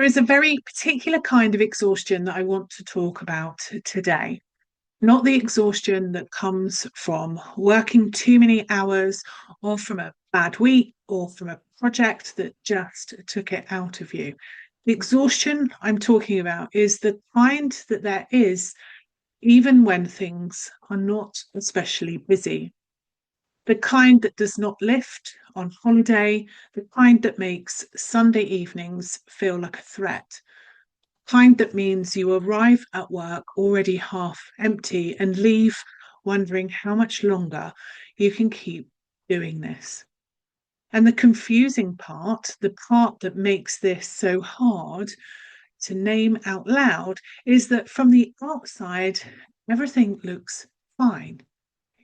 There is a very particular kind of exhaustion that I want to talk about today. Not the exhaustion that comes from working too many hours or from a bad week or from a project that just took it out of you. The exhaustion I'm talking about is the kind that there is even when things are not especially busy. The kind that does not lift on holiday, the kind that makes Sunday evenings feel like a threat, kind that means you arrive at work already half empty and leave wondering how much longer you can keep doing this. And the confusing part, the part that makes this so hard to name out loud, is that from the outside, everything looks fine.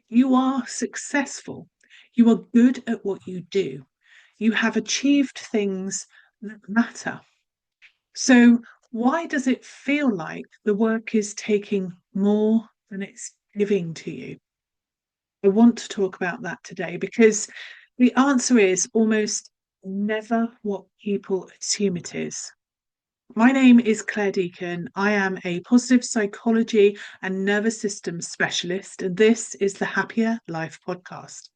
You are successful. You are good at what you do. You have achieved things that matter. So, why does it feel like the work is taking more than it's giving to you? I want to talk about that today because the answer is almost never what people assume it is. My name is Clare Deacon. I am a positive psychology and nervous system specialist, and this is the Happya Life podcast.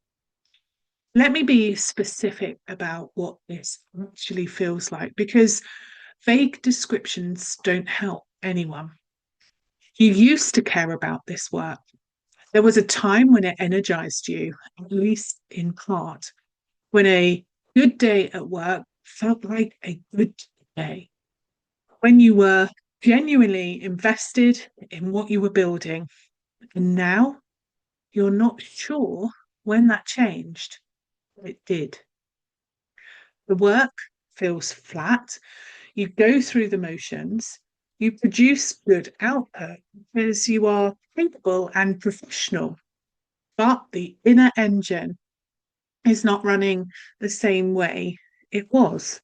Let me be specific about what this actually feels like because vague descriptions don't help anyone. You used to care about this work. There was a time when it energized you, at least in part, when a good day at work felt like a good day, when you were genuinely invested in what you were building. And now you're not sure when that changed. It did. The work feels flat. You go through the motions. You produce good output because you are capable and professional. But the inner engine is not running the same way it was.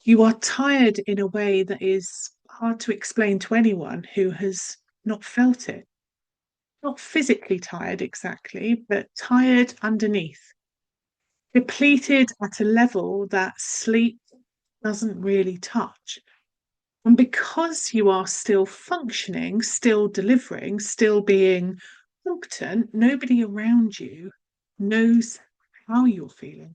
You are tired in a way that is hard to explain to anyone who has not felt it. Not physically tired exactly, but tired underneath. Depleted at a level that sleep doesn't really touch. And because you are still functioning, still delivering, still being competent, nobody around you knows how you're feeling.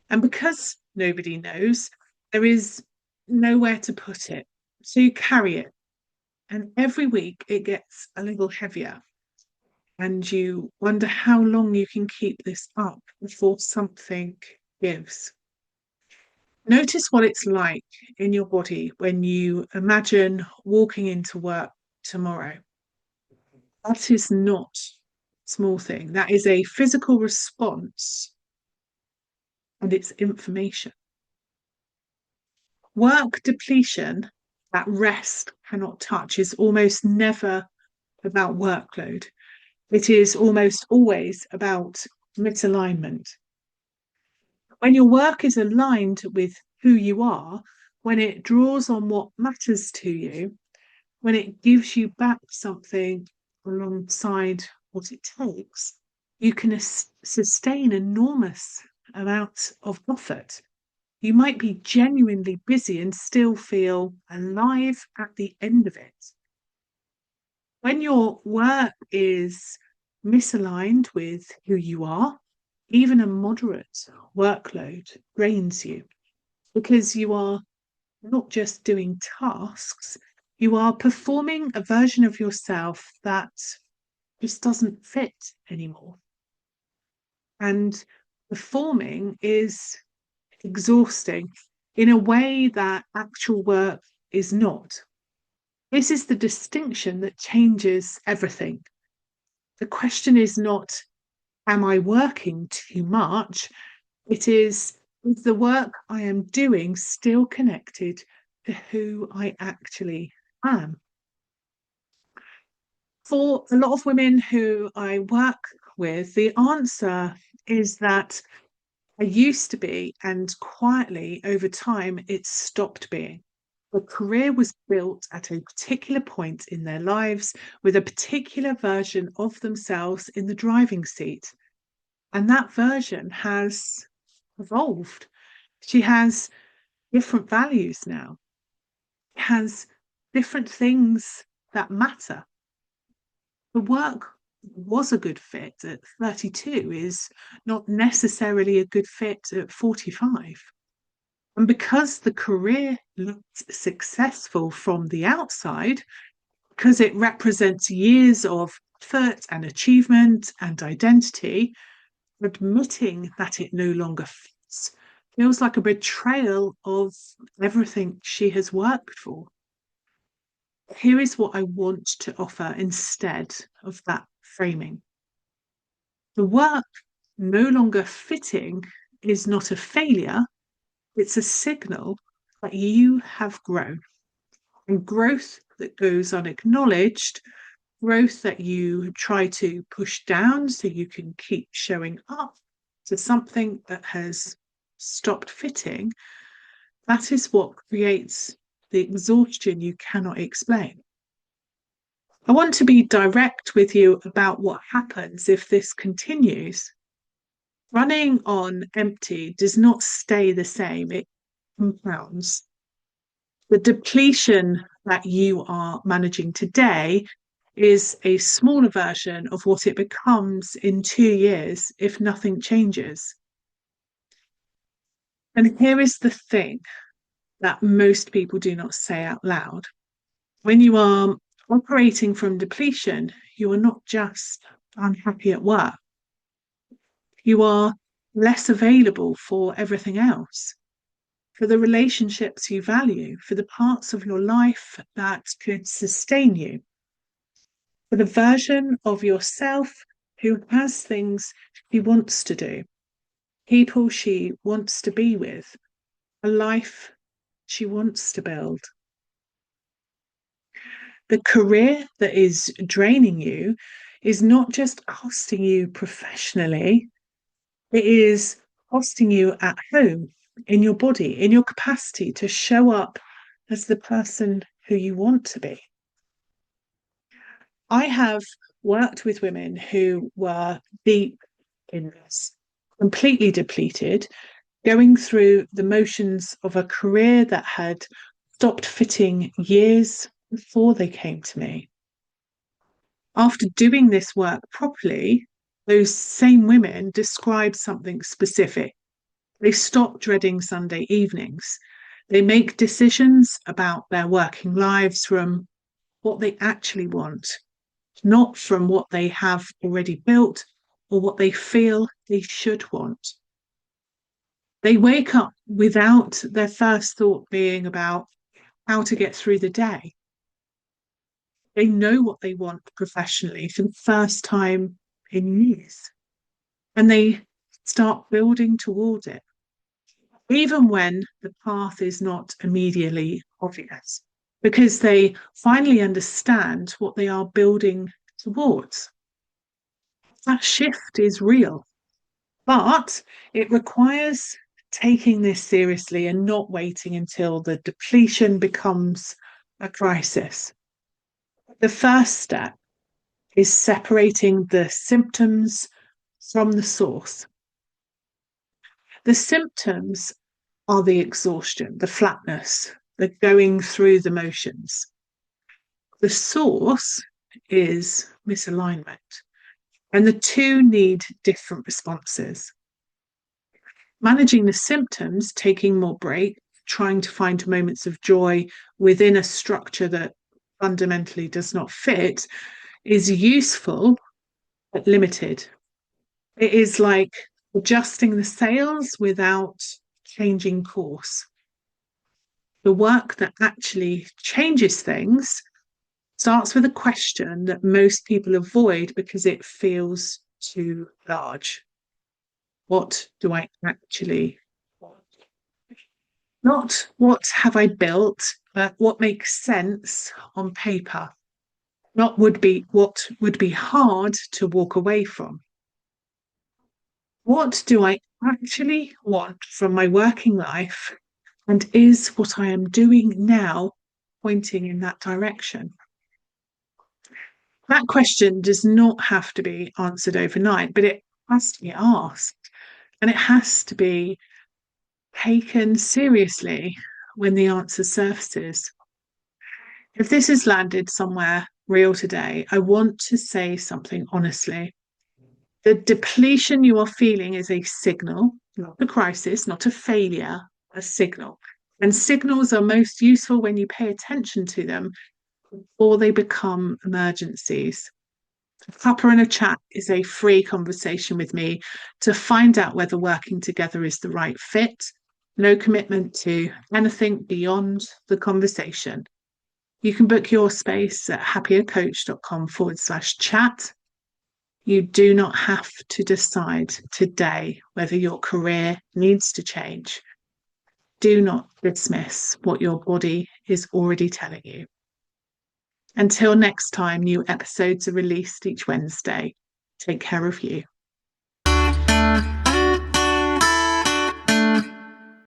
And because nobody knows, there is nowhere to put it. So you carry it. And every week it gets a little heavier. And you wonder how long you can keep this up before something gives. Notice what it's like in your body when you imagine walking into work tomorrow. That is not a small thing. That is a physical response and it's information. Work depletion, that rest cannot touch, is almost never about workload. It is almost always about misalignment. When your work is aligned with who you are, when it draws on what matters to you, when it gives you back something alongside what it takes, you can sustain enormous amounts of effort. You might be genuinely busy and still feel alive at the end of it. When your work is misaligned with who you are, even a moderate workload drains you because you are not just doing tasks, you are performing a version of yourself that just doesn't fit anymore. And performing is exhausting in a way that actual work is not. This is the distinction that changes everything. The question is not, am I working too much? It is the work I am doing still connected to who I actually am? For a lot of women who I work with, the answer is that I used to be, and quietly over time, it stopped being. A career was built at a particular point in their lives with a particular version of themselves in the driving seat. And that version has evolved. She has different values now. It has different things that matter. The work was a good fit at 32 is not necessarily a good fit at 45. And because the career looks successful from the outside, because it represents years of effort and achievement and identity, admitting that it no longer fits feels like a betrayal of everything she has worked for. Here is what I want to offer instead of that framing. The work no longer fitting is not a failure, it's a signal that you have grown. And growth that goes unacknowledged, growth that you try to push down so you can keep showing up to something that has stopped fitting, that is what creates the exhaustion you cannot explain. I want to be direct with you about what happens if this continues. Running on empty does not stay the same, it compounds. The depletion that you are managing today is a smaller version of what it becomes in 2 years if nothing changes. And here is the thing that most people do not say out loud. When you are operating from depletion, you are not just unhappy at work. You are less available for everything else, for the relationships you value, for the parts of your life that could sustain you, for the version of yourself who has things she wants to do, people she wants to be with, a life she wants to build. The career that is draining you is not just costing you professionally, it is costing you at home, in your body, in your capacity to show up as the person who you want to be. I have worked with women who were deep in this, completely depleted, going through the motions of a career that had stopped fitting years before they came to me. After doing this work properly, those same women describe something specific. They stop dreading Sunday evenings. They make decisions about their working lives from what they actually want, not from what they have already built or what they feel they should want. They wake up without their first thought being about how to get through the day. They know what they want professionally for the first time in years, and they start building towards it, even when the path is not immediately obvious, because they finally understand what they are building towards. That shift is real, but it requires taking this seriously and not waiting until the depletion becomes a crisis. The first step is separating the symptoms from the source. The symptoms are the exhaustion, the flatness, the going through the motions. The source is misalignment, and the two need different responses. Managing the symptoms, taking more break, trying to find moments of joy within a structure that fundamentally does not fit, is useful but limited. It is like adjusting the sails without changing course. The work that actually changes things starts with a question that most people avoid because it feels too large. What do I actually want? Not what have I built, but what makes sense on paper. Not what would be hard to walk away from. What do I actually want from my working life? And is what I am doing now pointing in that direction? That question does not have to be answered overnight, but it has to be asked. And it has to be taken seriously when the answer surfaces. If this has landed somewhere real today, I want to say something honestly. The depletion you are feeling is a signal, not a crisis, not a failure, a signal. And signals are most useful when you pay attention to them before they become emergencies. Cuppa and a Chat is a free conversation with me to find out whether working together is the right fit. No commitment to anything beyond the conversation. You can book your space at happiercoach.com/chat. You do not have to decide today whether your career needs to change. Do not dismiss what your body is already telling you. Until next time, new episodes are released each Wednesday. Take care of you.